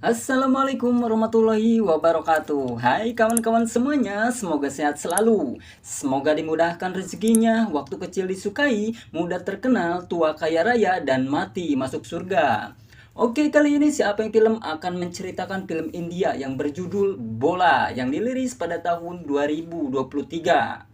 Assalamualaikum warahmatullahi wabarakatuh. Hai kawan-kawan semuanya, semoga sehat selalu. Semoga dimudahkan rezekinya, waktu kecil disukai, muda terkenal, tua kaya raya, dan mati masuk surga. Oke, kali ini Si Apeng Film akan menceritakan film India yang berjudul Bola yang dirilis pada tahun 2023.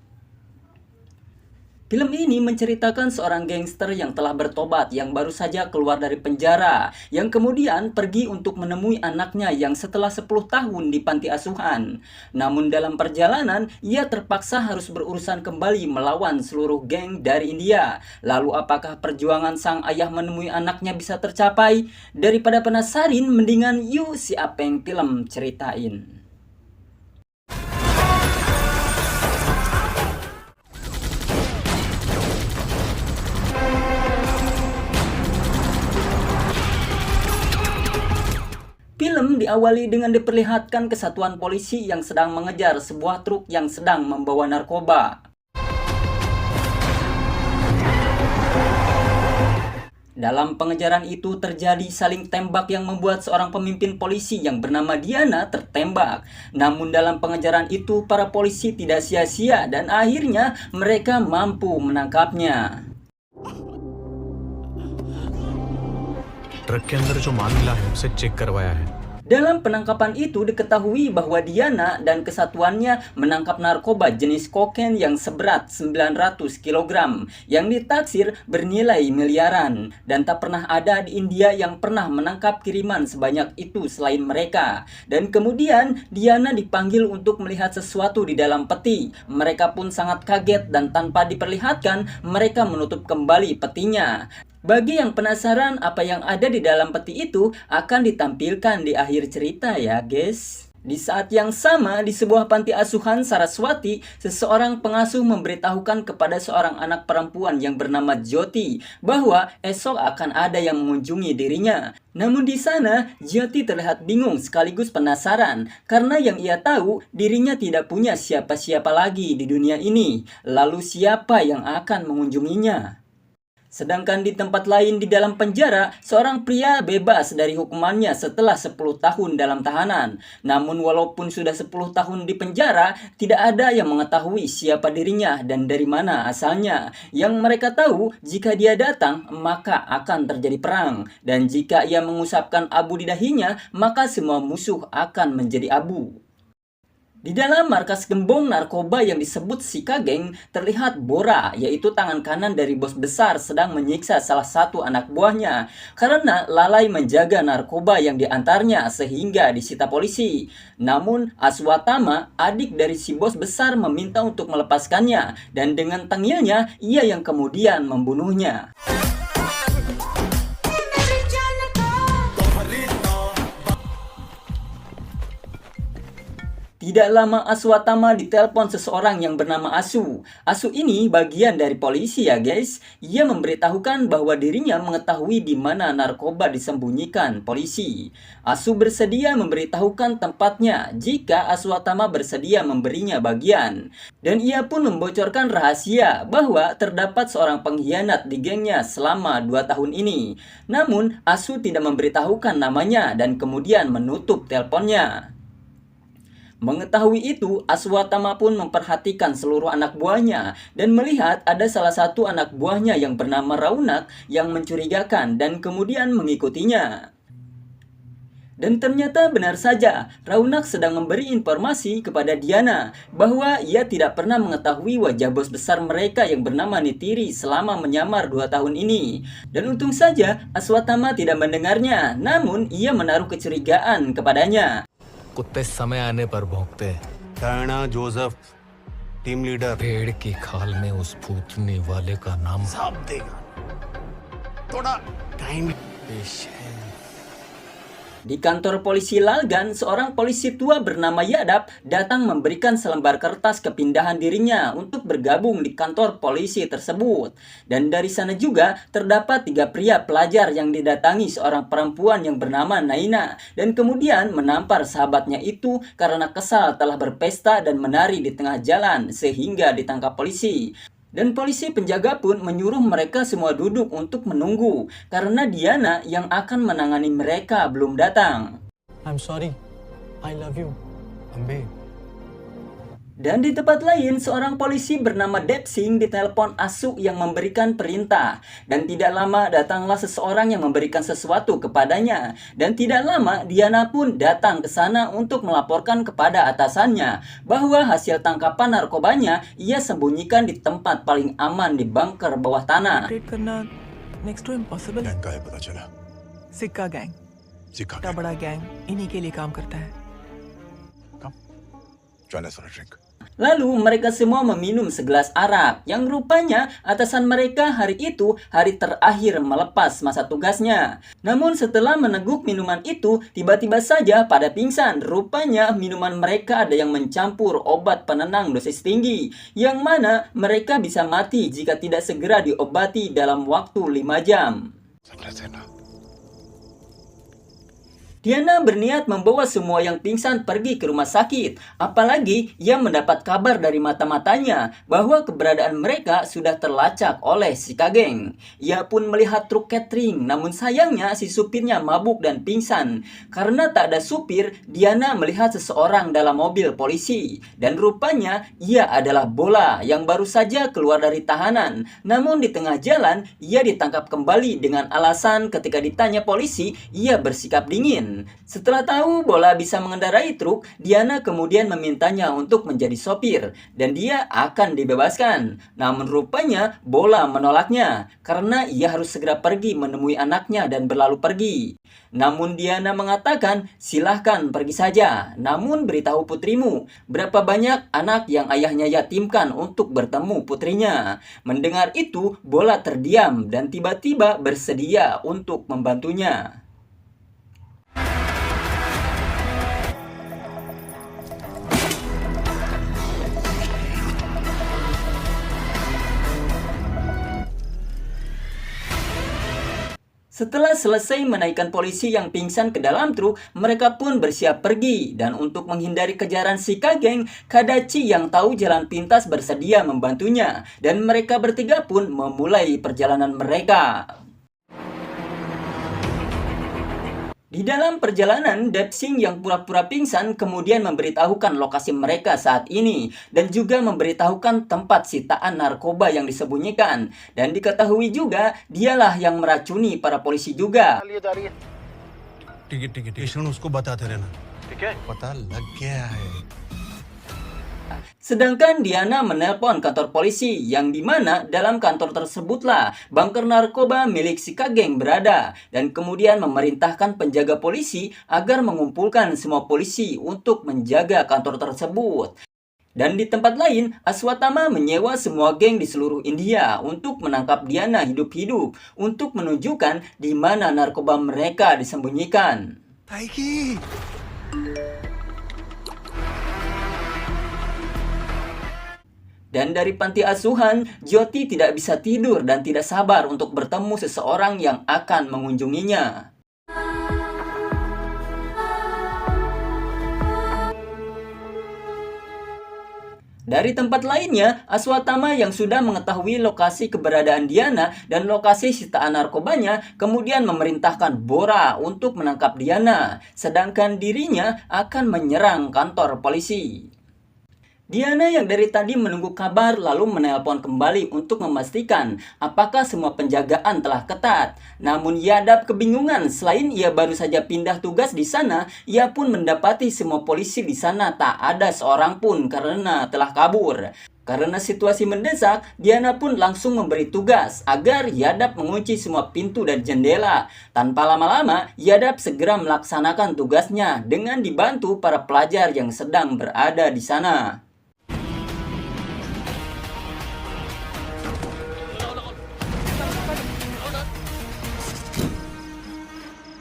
Film ini menceritakan seorang gangster yang telah bertobat yang baru saja keluar dari penjara, yang kemudian pergi untuk menemui anaknya yang setelah 10 tahun di panti asuhan. Namun dalam perjalanan, ia terpaksa harus berurusan kembali melawan seluruh geng dari India. Lalu apakah perjuangan sang ayah menemui anaknya bisa tercapai? Daripada penasarin, mendingan yuk Si Apeng Film ceritain. Film diawali dengan diperlihatkan kesatuan polisi yang sedang mengejar sebuah truk yang sedang membawa narkoba. Dalam pengejaran itu terjadi saling tembak yang membuat seorang pemimpin polisi yang bernama Diana tertembak. Namun dalam pengejaran itu para polisi tidak sia-sia dan akhirnya mereka mampu menangkapnya. Truck के अंदर जो माल मिला है उसे चेक करवाया है। Dalam penangkapan itu diketahui bahwa Diana dan kesatuannya menangkap narkoba jenis kokain yang seberat 900 kg yang ditaksir bernilai miliaran, dan tak pernah ada di India yang pernah menangkap kiriman sebanyak itu selain mereka. Dan kemudian Diana dipanggil untuk melihat sesuatu di dalam peti. Mereka pun sangat kaget dan tanpa diperlihatkan mereka menutup kembali petinya. Bagi yang penasaran apa yang ada di dalam peti itu akan ditampilkan di akhir cerita ya guys. Di saat yang sama di sebuah panti asuhan Saraswati, seseorang pengasuh memberitahukan kepada seorang anak perempuan yang bernama Jyoti bahwa esok akan ada yang mengunjungi dirinya. Namun di sana Jyoti terlihat bingung sekaligus penasaran karena yang ia tahu dirinya tidak punya siapa-siapa lagi di dunia ini. Lalu siapa yang akan mengunjunginya? Sedangkan di tempat lain di dalam penjara, seorang pria bebas dari hukumannya setelah 10 tahun dalam tahanan. Namun walaupun sudah 10 tahun di penjara, tidak ada yang mengetahui siapa dirinya dan dari mana asalnya. Yang mereka tahu, jika dia datang, maka akan terjadi perang. Dan jika ia mengusapkan abu di dahinya, maka semua musuh akan menjadi abu. Di dalam markas gembong narkoba yang disebut Sika Geng, terlihat Bora, yaitu tangan kanan dari bos besar sedang menyiksa salah satu anak buahnya karena lalai menjaga narkoba yang diantarnya sehingga disita polisi. Namun Aswatama, adik dari si bos besar, meminta untuk melepaskannya dan dengan tengilnya ia yang kemudian membunuhnya. Tidak lama Aswatama ditelepon seseorang yang bernama Asu. Asu ini bagian dari polisi ya guys. Ia memberitahukan bahwa dirinya mengetahui di mana narkoba disembunyikan polisi. Asu bersedia memberitahukan tempatnya jika Aswatama bersedia memberinya bagian. Dan ia pun membocorkan rahasia bahwa terdapat seorang pengkhianat di gengnya selama 2 tahun ini. Namun Asu tidak memberitahukan namanya dan kemudian menutup teleponnya. Mengetahui itu, Aswatama pun memperhatikan seluruh anak buahnya dan melihat ada salah satu anak buahnya yang bernama Raunak yang mencurigakan dan kemudian mengikutinya. Dan ternyata benar saja, Raunak sedang memberi informasi kepada Diana bahwa ia tidak pernah mengetahui wajah bos besar mereka yang bernama Nitiri selama menyamar 2 tahun ini. Dan untung saja Aswatama tidak mendengarnya, namun ia menaruh kecurigaan kepadanya. कुत्ते समय आने पर भौंकते। Rana Joseph team leader पेड़ की खाल में उस फूटने वाले का नाम सब देगा थोड़ा time Di kantor polisi Lalgan, seorang polisi tua bernama Yadap datang memberikan selembar kertas kepindahan dirinya untuk bergabung di kantor polisi tersebut. Dan dari sana juga terdapat 3 pria pelajar yang didatangi seorang perempuan yang bernama Naina dan kemudian menampar sahabatnya itu karena kesal telah berpesta dan menari di tengah jalan sehingga ditangkap polisi. Dan polisi penjaga pun menyuruh mereka semua duduk untuk menunggu karena Diana yang akan menangani mereka belum datang. I'm sorry. I love you. Ambe. Dan di tempat lain, seorang polisi bernama Depsing ditelepon Asuk yang memberikan perintah. Dan tidak lama datanglah seseorang yang memberikan sesuatu kepadanya. Dan tidak lama Diana pun datang ke sana untuk melaporkan kepada atasannya bahwa hasil tangkapan narkobanya ia sembunyikan di tempat paling aman di bunker bawah tanah. Operate करना next to impossible है। गैंग का है पता चला। सिक्का गैंग, सिक्का इतना बड़ा गैंग इन्हीं के लिए काम करता है। कम join us for a drink. Lalu mereka semua meminum segelas arak yang rupanya atasan mereka hari itu hari terakhir melepas masa tugasnya. Namun setelah meneguk minuman itu, tiba-tiba saja pada pingsan. Rupanya minuman mereka ada yang mencampur obat penenang dosis tinggi, yang mana mereka bisa mati jika tidak segera diobati dalam waktu 5 jam. Diana berniat membawa semua yang pingsan pergi ke rumah sakit. Apalagi ia mendapat kabar dari mata-matanya bahwa keberadaan mereka sudah terlacak oleh si Kageng. Ia pun melihat truk catering, namun sayangnya si supirnya mabuk dan pingsan. Karena tak ada supir, Diana melihat seseorang dalam mobil polisi. Dan rupanya ia adalah Bola yang baru saja keluar dari tahanan. Namun di tengah jalan, ia ditangkap kembali dengan alasan ketika ditanya polisi, ia bersikap dingin. Setelah tahu Bola bisa mengendarai truk, Diana kemudian memintanya untuk menjadi sopir dan dia akan dibebaskan. Namun rupanya Bola menolaknya karena ia harus segera pergi menemui anaknya dan berlalu pergi. Namun Diana mengatakan, silahkan pergi saja. Namun beritahu putrimu, berapa banyak anak yang ayahnya yatimkan untuk bertemu putrinya. Mendengar itu, Bola terdiam dan tiba-tiba bersedia untuk membantunya. Setelah selesai menaikkan polisi yang pingsan ke dalam truk, mereka pun bersiap pergi. Dan untuk menghindari kejaran si Kageng, Kadachi yang tahu jalan pintas bersedia membantunya. Dan mereka bertiga pun memulai perjalanan mereka. Di dalam perjalanan, Depsing yang pura-pura pingsan kemudian memberitahukan lokasi mereka saat ini dan juga memberitahukan tempat sitaan narkoba yang disembunyikan. Dan diketahui juga dialah yang meracuni para polisi juga. ठीक है कृष्ण उसको बताते रहना ठीक है पता लग गया है. Sedangkan Diana menelpon kantor polisi yang dimana dalam kantor tersebutlah bunker narkoba milik si Kageng berada dan kemudian memerintahkan penjaga polisi agar mengumpulkan semua polisi untuk menjaga kantor tersebut. Dan di tempat lain, Aswatama menyewa semua geng di seluruh India untuk menangkap Diana hidup-hidup untuk menunjukkan di mana narkoba mereka disembunyikan. Taiki. Dan dari panti asuhan, Jyoti tidak bisa tidur dan tidak sabar untuk bertemu seseorang yang akan mengunjunginya. Dari tempat lainnya, Aswatama yang sudah mengetahui lokasi keberadaan Diana dan lokasi sitaan narkobanya kemudian memerintahkan Bora untuk menangkap Diana, sedangkan dirinya akan menyerang kantor polisi. Diana yang dari tadi menunggu kabar lalu menelpon kembali untuk memastikan apakah semua penjagaan telah ketat. Namun Yadap kebingungan, selain ia baru saja pindah tugas di sana, ia pun mendapati semua polisi di sana tak ada seorang pun karena telah kabur. Karena situasi mendesak, Diana pun langsung memberi tugas agar Yadap mengunci semua pintu dan jendela. Tanpa lama-lama, Yadap segera melaksanakan tugasnya dengan dibantu para pelajar yang sedang berada di sana.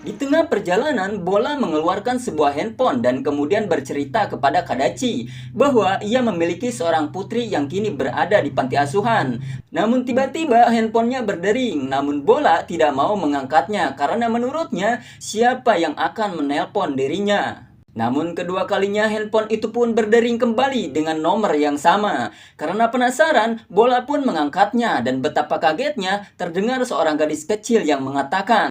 Di tengah perjalanan, Bola mengeluarkan sebuah handphone dan kemudian bercerita kepada Kadachi bahwa ia memiliki seorang putri yang kini berada di panti asuhan. Namun tiba-tiba handphonenya berdering, namun Bola tidak mau mengangkatnya karena menurutnya siapa yang akan menelpon dirinya. Namun kedua kalinya handphone itu pun berdering kembali dengan nomor yang sama. Karena penasaran, Bola pun mengangkatnya dan betapa kagetnya terdengar seorang gadis kecil yang mengatakan,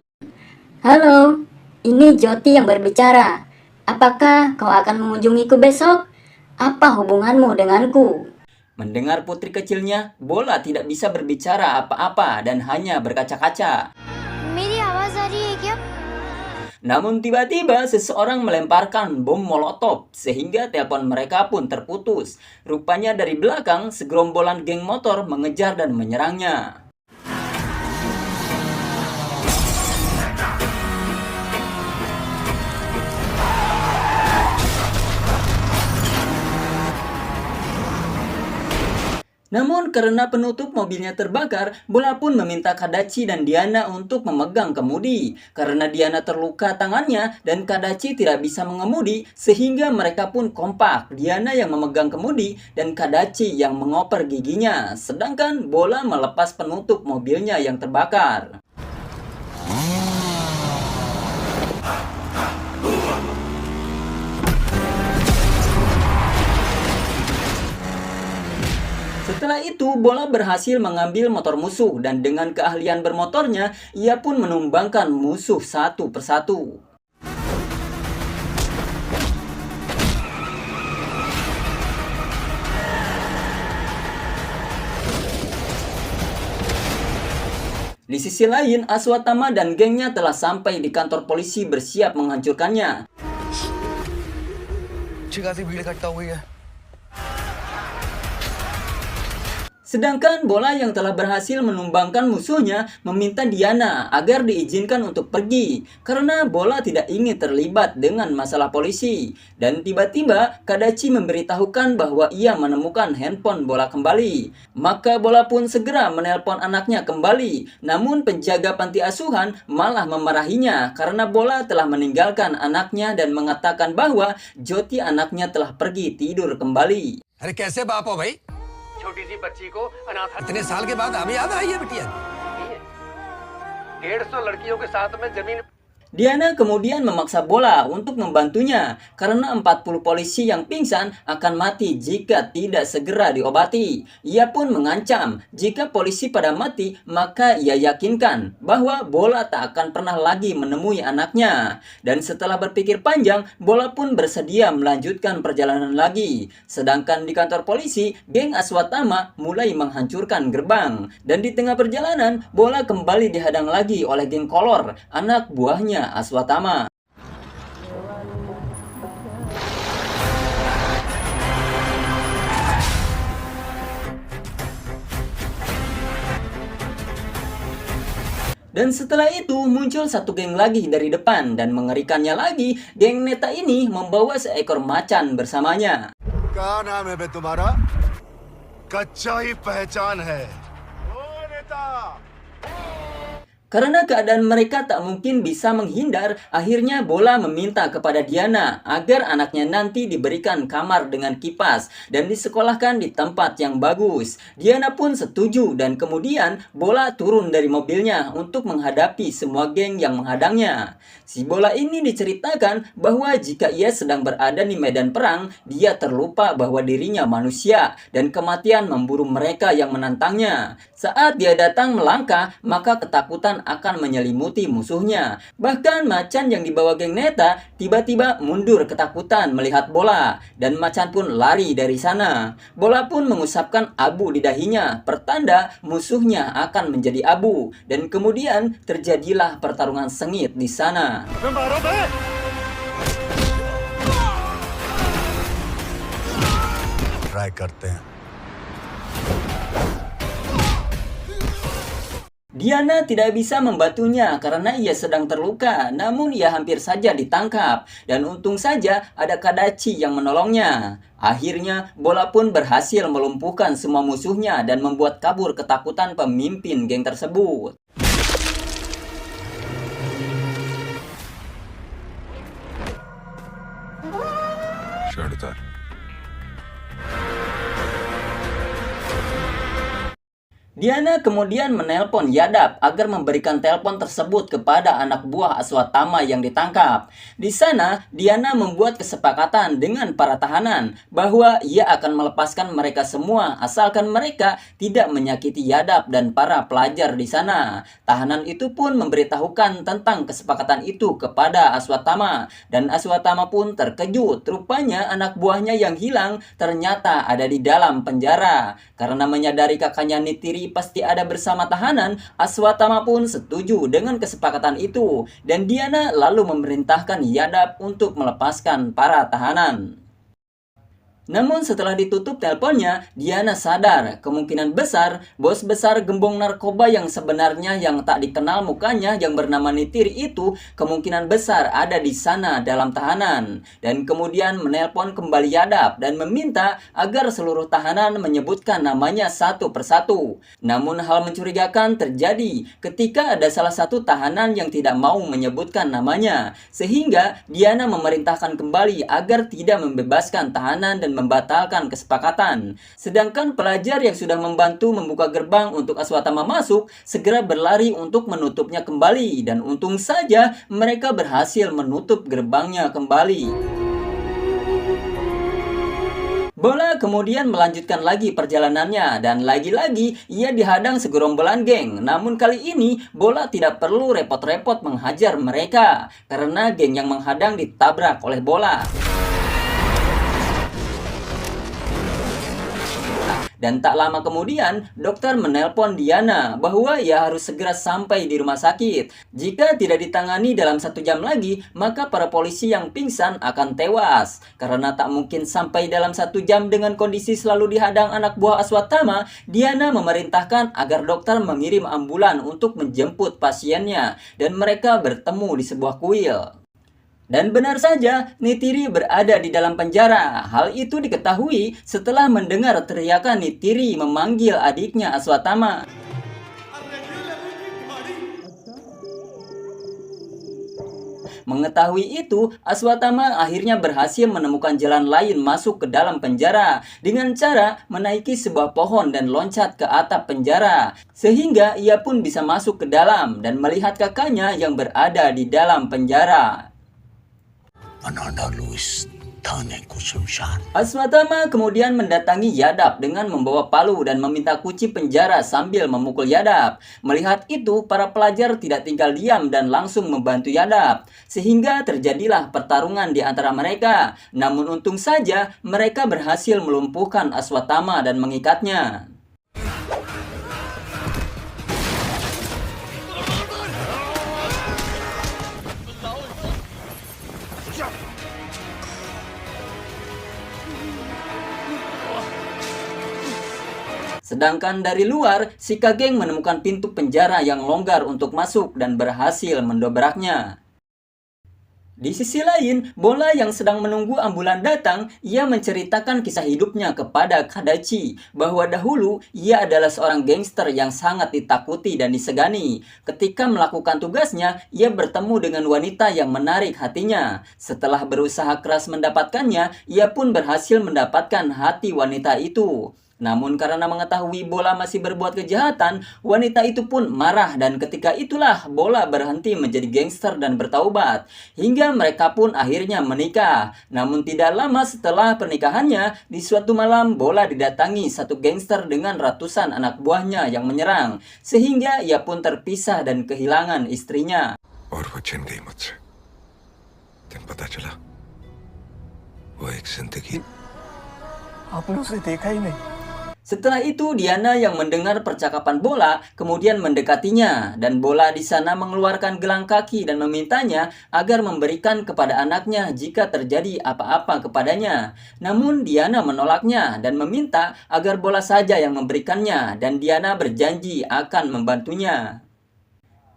Halo, ini Jyoti yang berbicara. Apakah kau akan mengunjungiku besok? Apa hubunganmu denganku? Mendengar putri kecilnya, Bola tidak bisa berbicara apa-apa dan hanya berkaca-kaca. मेरी आवाज आ रही है क्या? Namun tiba-tiba seseorang melemparkan bom molotov sehingga telepon mereka pun terputus. Rupanya dari belakang segerombolan geng motor mengejar dan menyerangnya. Namun karena penutup mobilnya terbakar, Bola pun meminta Kadachi dan Diana untuk memegang kemudi. Karena Diana terluka tangannya dan Kadachi tidak bisa mengemudi, sehingga mereka pun kompak. Diana yang memegang kemudi dan Kadachi yang mengoper giginya. Sedangkan Bola melepas penutup mobilnya yang terbakar. Setelah itu, Bola berhasil mengambil motor musuh dan dengan keahlian bermotornya, ia pun menumbangkan musuh satu persatu. Di sisi lain, Aswatama dan gengnya telah sampai di kantor polisi bersiap menghancurkannya. Sedangkan Bola yang telah berhasil menumbangkan musuhnya meminta Diana agar diizinkan untuk pergi karena Bola tidak ingin terlibat dengan masalah polisi. Dan tiba-tiba Kadachi memberitahukan bahwa ia menemukan handphone Bola kembali. Maka Bola pun segera menelpon anaknya kembali. Namun penjaga panti asuhan malah memarahinya karena Bola telah meninggalkan anaknya dan mengatakan bahwa Jyoti anaknya telah pergi tidur kembali. अरे कैसे बाप हो भाई? छोटी सी बच्ची को अनाथ इतने साल के बाद अभी याद आई है बिटिया? 150 लड़कियों के साथ में जमीन Diana kemudian memaksa Bola untuk membantunya karena 40 polisi yang pingsan akan mati jika tidak segera diobati. Ia pun mengancam jika polisi pada mati maka ia yakinkan bahwa Bola tak akan pernah lagi menemui anaknya. Dan setelah berpikir panjang, Bola pun bersedia melanjutkan perjalanan lagi. Sedangkan di kantor polisi, geng Aswatama mulai menghancurkan gerbang. Dan di tengah perjalanan, Bola kembali dihadang lagi oleh geng Kolor, anak buahnya Aswatama. Dan setelah itu muncul satu geng lagi dari depan dan mengerikannya lagi, geng Neta ini membawa seekor macan bersamanya. क्या नाम है बे तुम्हारा? कच्चा ही पहचान है। ओ नेता Karena keadaan mereka tak mungkin bisa menghindar, akhirnya Bola meminta kepada Diana agar anaknya nanti diberikan kamar dengan kipas dan disekolahkan di tempat yang bagus. Diana pun setuju dan kemudian Bola turun dari mobilnya untuk menghadapi semua geng yang menghadangnya. Si Bola ini diceritakan bahwa jika ia sedang berada di medan perang, dia terlupa bahwa dirinya manusia dan kematian memburu mereka yang menantangnya. Saat dia datang melangkah, maka ketakutan akan menyelimuti musuhnya. Bahkan macan yang dibawa geng Neta tiba-tiba mundur ketakutan melihat Bola dan macan pun lari dari sana. Bola pun mengusapkan abu di dahinya, pertanda musuhnya akan menjadi abu dan kemudian terjadilah pertarungan sengit di sana. Try करते हैं। Diana tidak bisa membantunya karena ia sedang terluka, namun ia hampir saja ditangkap. Dan untung saja ada Kadachi yang menolongnya. Akhirnya, Bola pun berhasil melumpuhkan semua musuhnya dan membuat kabur ketakutan pemimpin geng tersebut. Shirt. Diana kemudian menelpon Yadav agar memberikan telepon tersebut kepada anak buah Aswatthama yang ditangkap. Di sana, Diana membuat kesepakatan dengan para tahanan bahwa ia akan melepaskan mereka semua asalkan mereka tidak menyakiti Yadav dan para pelajar di sana. Tahanan itu pun memberitahukan tentang kesepakatan itu kepada Aswatthama, dan Aswatthama pun terkejut. Rupanya anak buahnya yang hilang ternyata ada di dalam penjara. Karena menyadari kakaknya Neytiri pasti ada bersama tahanan, Aswatthama pun setuju dengan kesepakatan itu, dan Diana lalu memerintahkan Yadav untuk melepaskan para tahanan. Namun setelah ditutup teleponnya, Diana sadar kemungkinan besar bos besar gembong narkoba yang sebenarnya yang tak dikenal mukanya yang bernama Neytiri itu kemungkinan besar ada di sana dalam tahanan. Dan kemudian menelpon kembali Yadav dan meminta agar seluruh tahanan menyebutkan namanya satu persatu. Namun hal mencurigakan terjadi ketika ada salah satu tahanan yang tidak mau menyebutkan namanya, sehingga Diana memerintahkan kembali agar tidak membebaskan tahanan dan membatalkan kesepakatan. Sedangkan pelajar yang sudah membantu membuka gerbang untuk Aswatthama masuk segera berlari untuk menutupnya kembali, dan untung saja mereka berhasil menutup gerbangnya kembali. Bola kemudian melanjutkan lagi perjalanannya, dan lagi-lagi ia dihadang segerombolan geng. Namun kali ini Bola tidak perlu repot-repot menghajar mereka karena geng yang menghadang ditabrak oleh Bola. Dan tak lama kemudian, dokter menelpon Diana bahwa ia harus segera sampai di rumah sakit. Jika tidak ditangani dalam 1 jam lagi, maka para polisi yang pingsan akan tewas. Karena tak mungkin sampai dalam 1 jam dengan kondisi selalu dihadang anak buah Aswatthama, Diana memerintahkan agar dokter mengirim ambulan untuk menjemput pasiennya. Dan mereka bertemu di sebuah kuil. Dan benar saja, Neytiri berada di dalam penjara. Hal itu diketahui setelah mendengar teriakan Neytiri memanggil adiknya Aswatthama. Mengetahui itu, Aswatthama akhirnya berhasil menemukan jalan lain masuk ke dalam penjara dengan cara menaiki sebuah pohon dan loncat ke atap penjara. Sehingga ia pun bisa masuk ke dalam dan melihat kakaknya yang berada di dalam penjara. Aswatthama kemudian mendatangi Yadav dengan membawa palu dan meminta kunci penjara sambil memukul Yadav. Melihat itu, para pelajar tidak tinggal diam dan langsung membantu Yadav. Sehingga terjadilah pertarungan di antara mereka. Namun untung saja mereka berhasil melumpuhkan Aswatthama dan mengikatnya. Sedangkan dari luar, si geng menemukan pintu penjara yang longgar untuk masuk dan berhasil mendobraknya. Di sisi lain, Bola yang sedang menunggu ambulan datang, ia menceritakan kisah hidupnya kepada Kadachi bahwa dahulu ia adalah seorang gangster yang sangat ditakuti dan disegani. Ketika melakukan tugasnya, ia bertemu dengan wanita yang menarik hatinya. Setelah berusaha keras mendapatkannya, ia pun berhasil mendapatkan hati wanita itu. Namun karena mengetahui Bola masih berbuat kejahatan, wanita itu pun marah, dan ketika itulah Bola berhenti menjadi gangster dan bertaubat. Hingga mereka pun akhirnya menikah. Namun tidak lama setelah pernikahannya, di suatu malam Bola didatangi satu gangster dengan ratusan anak buahnya yang menyerang. Sehingga ia pun terpisah dan kehilangan istrinya. और वो छिन गई मुझसे दिन पता चला वो एक जिंदगी आपने उसे देखा ही नहीं। Setelah itu, Diana yang mendengar percakapan Bola kemudian mendekatinya, dan Bola di sana mengeluarkan gelang kaki dan memintanya agar memberikan kepada anaknya jika terjadi apa-apa kepadanya. Namun Diana menolaknya dan meminta agar Bola saja yang memberikannya, dan Diana berjanji akan membantunya.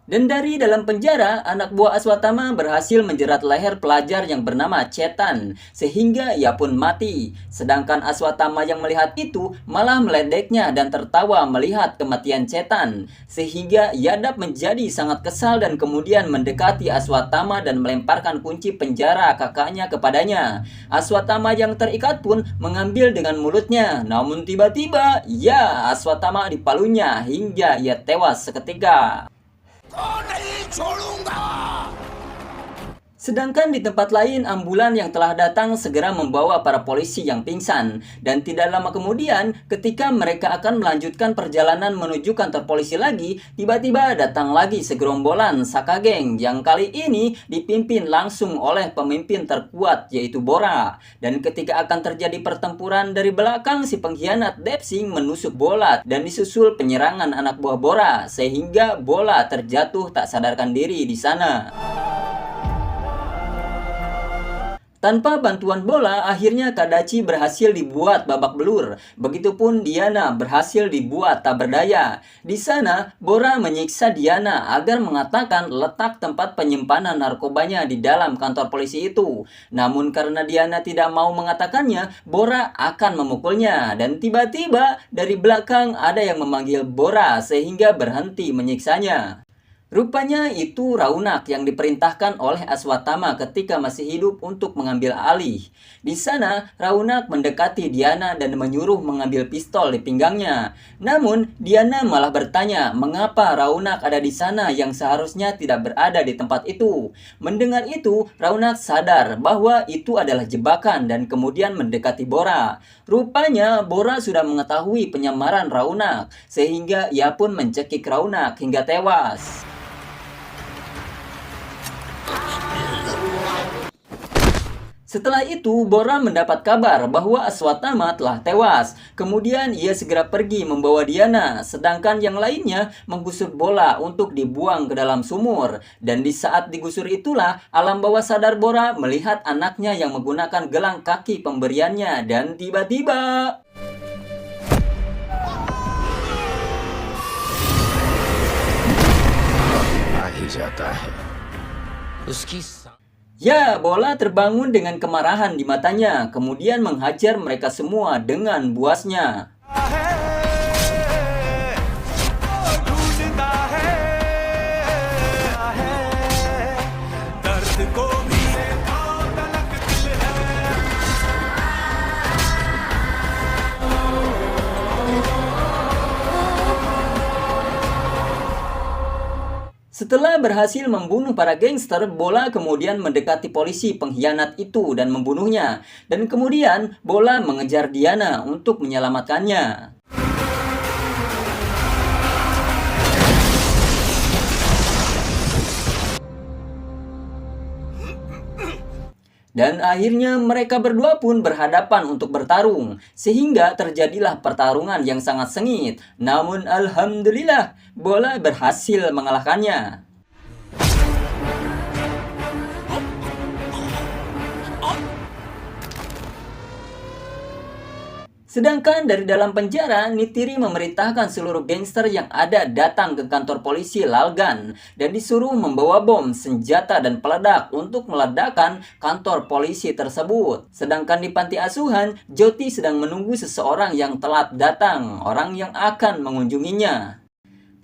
Dan dari dalam penjara, anak buah Aswatama berhasil menjerat leher pelajar yang bernama Chetan, sehingga ia pun mati. Sedangkan Aswatama yang melihat itu malah meledeknya dan tertawa melihat kematian Chetan, sehingga Yadav menjadi sangat kesal dan kemudian mendekati Aswatama dan melemparkan kunci penjara kakaknya kepadanya. Aswatama yang terikat pun mengambil dengan mulutnya, namun tiba-tiba, ya, Aswatama dipalunya hingga ia tewas seketika. Sedangkan di tempat lain, ambulan yang telah datang segera membawa para polisi yang pingsan. Dan tidak lama kemudian, ketika mereka akan melanjutkan perjalanan menuju kantor polisi lagi, tiba-tiba datang lagi segerombolan Saka Geng yang kali ini dipimpin langsung oleh pemimpin terkuat yaitu Bora. Dan ketika akan terjadi pertempuran, dari belakang si pengkhianat Dev Singh menusuk Bola dan disusul penyerangan anak buah Bora, sehingga Bola terjatuh tak sadarkan diri di sana. Tanpa bantuan Bola, akhirnya Kadachi berhasil dibuat babak belur. Begitupun Diana berhasil dibuat tak berdaya. Di sana, Bora menyiksa Diana agar mengatakan letak tempat penyimpanan narkobanya di dalam kantor polisi itu. Namun karena Diana tidak mau mengatakannya, Bora akan memukulnya. Dan tiba-tiba dari belakang ada yang memanggil Bora sehingga berhenti menyiksanya. Rupanya itu Raunak yang diperintahkan oleh Aswatama ketika masih hidup untuk mengambil alih. Di sana, Raunak mendekati Diana dan menyuruh mengambil pistol di pinggangnya. Namun, Diana malah bertanya mengapa Raunak ada di sana yang seharusnya tidak berada di tempat itu. Mendengar itu, Raunak sadar bahwa itu adalah jebakan dan kemudian mendekati Bora. Rupanya, Bora sudah mengetahui penyamaran Raunak, sehingga ia pun mencekik Raunak hingga tewas. Setelah itu, Bora mendapat kabar bahwa Aswatama telah tewas. Kemudian ia segera pergi membawa Diana, sedangkan yang lainnya menggusur Bola untuk dibuang ke dalam sumur. Dan di saat digusur itulah, alam bawah sadar Bora melihat anaknya yang menggunakan gelang kaki pemberiannya. Dan tiba-tiba... ya, Bola terbangun dengan kemarahan di matanya, kemudian menghajar mereka semua dengan buasnya. Setelah berhasil membunuh para gangster, Bola kemudian mendekati polisi pengkhianat itu dan membunuhnya. Dan kemudian Bola mengejar Diana untuk menyelamatkannya. Dan akhirnya mereka berdua pun berhadapan untuk bertarung, sehingga terjadilah pertarungan yang sangat sengit. Namun alhamdulillah, Bola berhasil mengalahkannya. Sedangkan dari dalam penjara, Nitiri memerintahkan seluruh gangster yang ada datang ke kantor polisi Lalgan dan disuruh membawa bom, senjata, dan peledak untuk meledakkan kantor polisi tersebut. Sedangkan di panti asuhan, Jyoti sedang menunggu seseorang yang telat datang, orang yang akan mengunjunginya.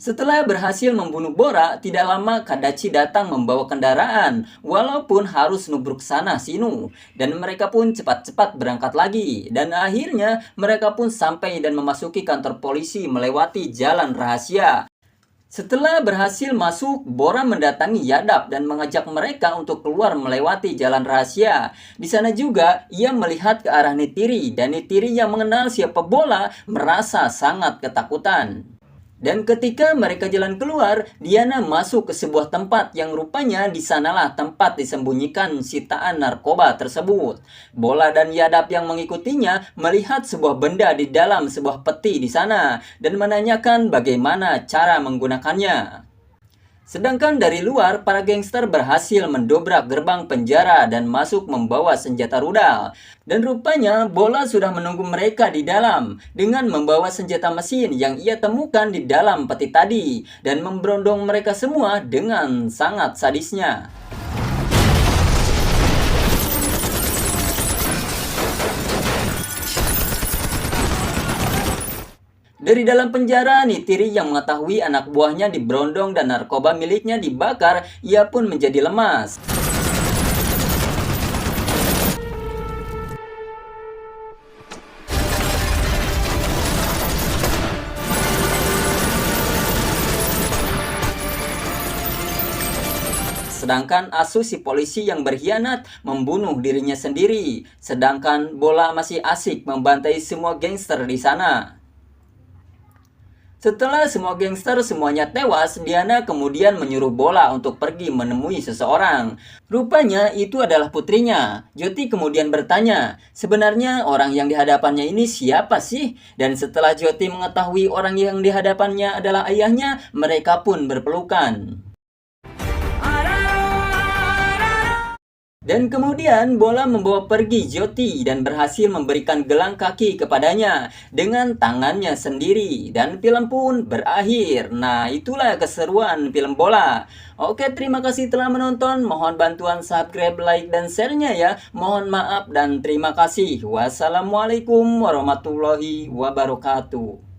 Setelah berhasil membunuh Bora, tidak lama Kadachi datang membawa kendaraan, walaupun harus nubruk sana sinu. Dan mereka pun cepat-cepat berangkat lagi. Dan akhirnya mereka pun sampai dan memasuki kantor polisi melewati jalan rahasia. Setelah berhasil masuk, Bora mendatangi Yadav dan mengajak mereka untuk keluar melewati jalan rahasia. Di sana juga, ia melihat ke arah Nitiri, dan Nitiri yang mengenal siapa Bola merasa sangat ketakutan. Dan ketika mereka jalan keluar, Diana masuk ke sebuah tempat yang rupanya di sanalah tempat disembunyikan sitaan narkoba tersebut. Bola dan Yadav yang mengikutinya melihat sebuah benda di dalam sebuah peti di sana dan menanyakan bagaimana cara menggunakannya. Sedangkan dari luar, para gangster berhasil mendobrak gerbang penjara dan masuk membawa senjata rudal. Dan rupanya Bola sudah menunggu mereka di dalam dengan membawa senjata mesin yang ia temukan di dalam peti tadi dan memberondong mereka semua dengan sangat sadisnya. Dari dalam penjara, Neytiri yang mengetahui anak buahnya diberondong dan narkoba miliknya dibakar, ia pun menjadi lemas. Sedangkan Asu si polisi yang berkhianat membunuh dirinya sendiri, sedangkan Bola masih asik membantai semua gangster di sana. Setelah semua gangster semuanya tewas, Diana kemudian menyuruh Bola untuk pergi menemui seseorang. Rupanya itu adalah putrinya. Jyoti kemudian bertanya, sebenarnya orang yang di hadapannya ini siapa sih? Dan setelah Jyoti mengetahui orang yang di hadapannya adalah ayahnya, mereka pun berpelukan. Dan kemudian Bola membawa pergi Jyoti dan berhasil memberikan gelang kaki kepadanya dengan tangannya sendiri. Dan film pun berakhir. Nah, itulah keseruan film Bola. Oke, terima kasih telah menonton. Mohon bantuan subscribe, like, dan share-nya ya. Mohon maaf dan terima kasih. Wassalamualaikum warahmatullahi wabarakatuh.